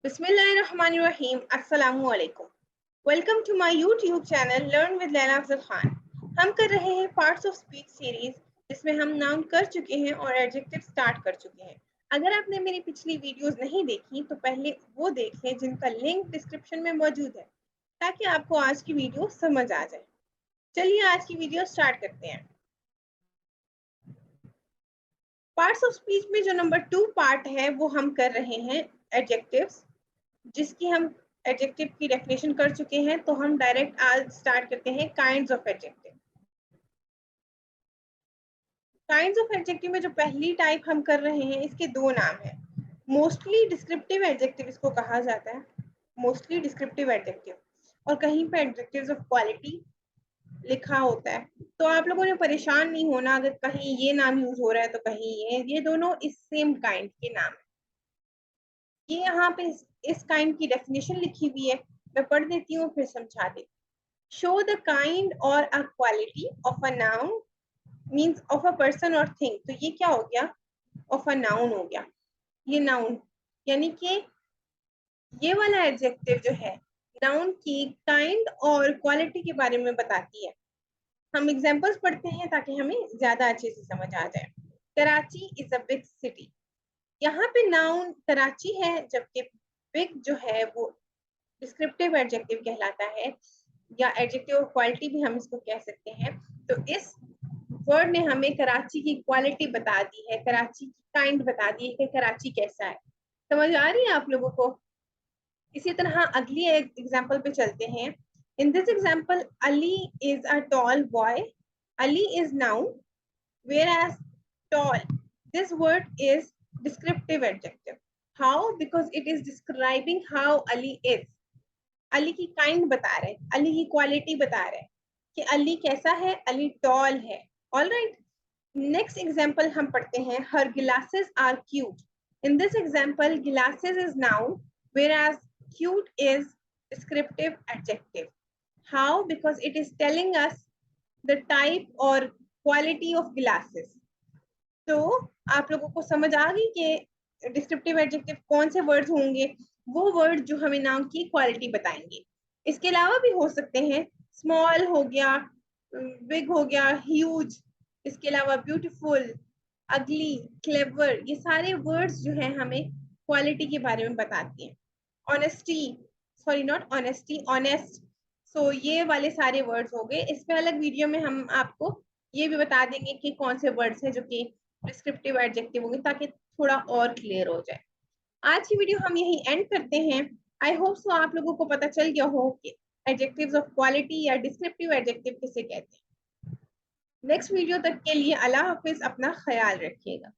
बिस्मिल्लाहिर्रहमानिर्रहीम अस्सलामुअलैकुम। Welcome to my YouTube channel learn with Laila Afzal Khan. हम कर रहे हैं पार्ट्स ऑफ स्पीच सीरीज, जिसमें हम नाउन कर चुके हैं और एडजेक्टिव स्टार्ट कर चुके हैं। अगर आपने मेरी पिछली वीडियोस नहीं देखी तो पहले वो देख लें, जिनका लिंक डिस्क्रिप्शन में मौजूद है, ताकि आपको आज की वीडियो समझ आ जाए। चलिए आज की वीडियो स्टार्ट करते हैं। पार्ट्स ऑफ स्पीच में जो नंबर 2 पार्ट है वो हम कर रहे हैं एडजेक्टिव्स, जिसकी हम एडजेक्टिव की डेफिनेशन कर चुके हैं। तो हम डायरेक्ट आज स्टार्ट करते हैं kinds of adjective. Kinds of adjective में जो पहली टाइप हम कर रहे हैं, इसके दो नाम हैं। मोस्टली डिस्क्रिप्टिव एडजेक्टिव इसको कहा जाता है, मोस्टली डिस्क्रिप्टिव एडजेक्टिव, और कहीं पे एडजेक्टिव्स ऑफ क्वालिटी लिखा होता है। तो आप लोगों ने परेशान नहीं होना अगर कहीं ये नाम यूज हो रहा है तो कहीं ये दोनों इस सेम काइंड के नाम है। ये यहाँ पे इस काइंड की डेफिनेशन लिखी हुई है, मैं पढ़ देती हूँ फिर समझा देती हूँ। Show the kind or a quality of a noun means of a person or thing। तो ये क्या हो गया? of a noun हो गया। ये noun यानी कि ये वाला एडजेक्टिव जो है noun की kind और quality के बारे में बताती है। हम एग्जांपल्स पढ़ते हैं ताकि हमें ज्यादा अच्छे से समझ आ जाए। Karachi is a big city. यहाँ पे नाउन कराची है, जबकि बिग जो है वो डिस्क्रिप्टिव एडजेक्टिव कहलाता है, या एडजेक्टिव ऑफ क्वालिटी भी हम इसको कह सकते हैं। तो इस वर्ड ने हमें कराची की क्वालिटी बता दी है, कराची की काइंड बता दी है कि कराची कैसा है। समझ आ रही है आप लोगों को? इसी तरह अगली एग्जांपल पे चलते हैं। In this example Ali is a tall boy. Ali is noun, whereas tall, this word is descriptive adjective. How? Because it is describing how Ali is. Ali की काइंड बता रहे हैं, अली की क्वालिटी बता रहे हैं कि अली कैसा है, अली टॉल है। ऑल राइट, नेक्स्ट एग्जाम्पल हम पढ़ते हैं। Her glasses are cute. In this example glasses is noun, whereas cute is descriptive adjective. How? Because it is telling us the type or quality of glasses. तो आप लोगों को समझ आ गई कि डिस्क्रिप्टिव एडजेक्टिव कौन से वर्ड्स होंगे, वो वर्ड जो हमें नाउन की क्वालिटी बताएंगे। इसके अलावा भी हो सकते हैं, स्मॉल हो गया, बिग हो गया, ह्यूज, इसके अलावा ब्यूटीफुल, अगली, क्लेवर, ये सारे वर्ड्स जो हैं हमें क्वालिटी के बारे में बताती हैं। Honesty, sorry not honesty, honest. So ये वाले सारे वर्ड्स हो गए। इस पे अलग वीडियो में हम आपको ये भी बता देंगे कि कौन से वर्ड्स हैं जो कि डिस्क्रिप्टिव एडजेक्टिव होंगे, ताकि थोड़ा और क्लियर हो जाए। आज की वीडियो हम यही एंड करते हैं। आई होप सो आप लोगों को पता चल गया हो कि एडजेक्टिव्स ऑफ क्वालिटी या डिस्क्रिप्टिव एडजेक्टिव किसे कहते हैं। नेक्स्ट वीडियो तक के लिए अल्लाह हाफिज, अपना ख्याल रखिएगा।